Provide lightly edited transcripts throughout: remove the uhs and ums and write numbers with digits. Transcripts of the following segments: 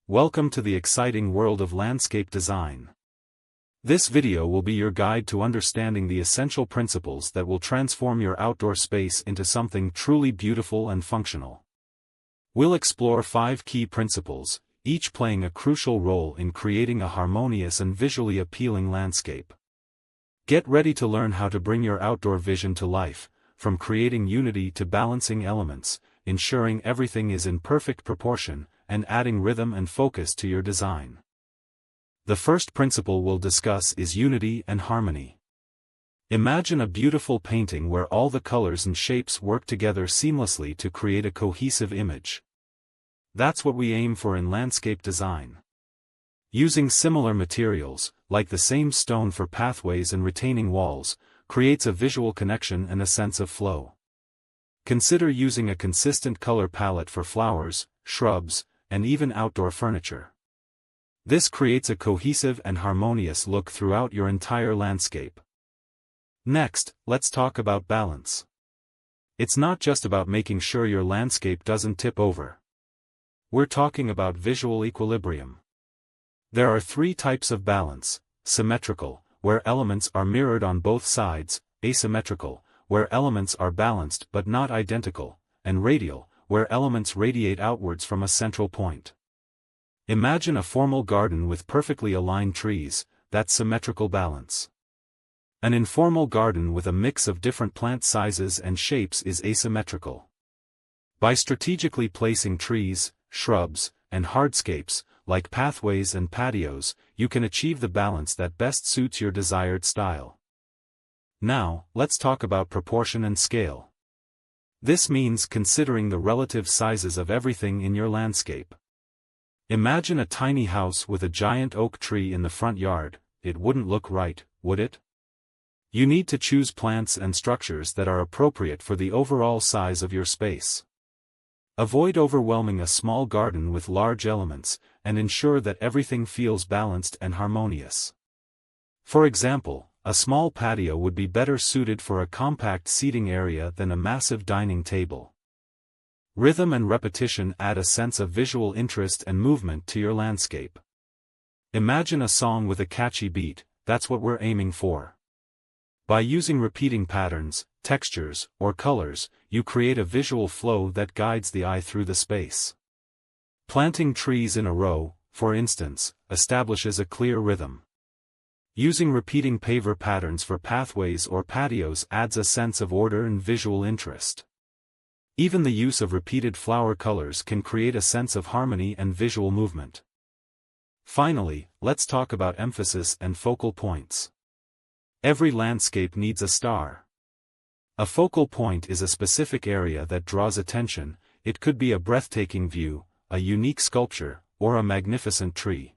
Welcome to the exciting world of landscape design. This video will be your guide to understanding the essential principles that will transform your outdoor space into something truly beautiful and functional. We'll explore 5 key principles, each playing a crucial role in creating a harmonious and visually appealing landscape. Get ready to learn how to bring your outdoor vision to life, from creating unity to balancing elements, ensuring everything is in perfect proportion, and adding rhythm and focus to your design. The first principle we'll discuss is unity and harmony. Imagine a beautiful painting where all the colors and shapes work together seamlessly to create a cohesive image. That's what we aim for in landscape design. Using similar materials, like the same stone for pathways and retaining walls, creates a visual connection and a sense of flow. Consider using a consistent color palette for flowers, shrubs, and even outdoor furniture. This creates a cohesive and harmonious look throughout your entire landscape. Next, let's talk about balance. It's not just about making sure your landscape doesn't tip over. We're talking about visual equilibrium. There are 3 types of balance: symmetrical, where elements are mirrored on both sides; asymmetrical, where elements are balanced but not identical; and radial, where elements radiate outwards from a central point. Imagine a formal garden with perfectly aligned trees. That's symmetrical balance. An informal garden with a mix of different plant sizes and shapes is asymmetrical. By strategically placing trees, shrubs, and hardscapes, like pathways and patios, you can achieve the balance that best suits your desired style. Now, let's talk about proportion and scale. This means considering the relative sizes of everything in your landscape. Imagine a tiny house with a giant oak tree in the front yard. It wouldn't look right, would it? You need to choose plants and structures that are appropriate for the overall size of your space. Avoid overwhelming a small garden with large elements, and ensure that everything feels balanced and harmonious. For example, a small patio would be better suited for a compact seating area than a massive dining table. Rhythm and repetition add a sense of visual interest and movement to your landscape. Imagine a song with a catchy beat. That's what we're aiming for. By using repeating patterns, textures, or colors, you create a visual flow that guides the eye through the space. Planting trees in a row, for instance, establishes a clear rhythm. Using repeating paver patterns for pathways or patios adds a sense of order and visual interest. Even the use of repeated flower colors can create a sense of harmony and visual movement. Finally, let's talk about emphasis and focal points. Every landscape needs a star. A focal point is a specific area that draws attention. It could be a breathtaking view, a unique sculpture, or a magnificent tree.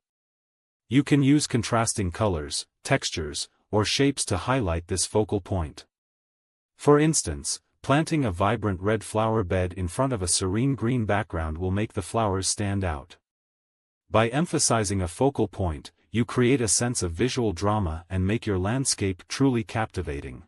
You can use contrasting colors, textures, or shapes to highlight this focal point. For instance, planting a vibrant red flower bed in front of a serene green background will make the flowers stand out. By emphasizing a focal point, you create a sense of visual drama and make your landscape truly captivating.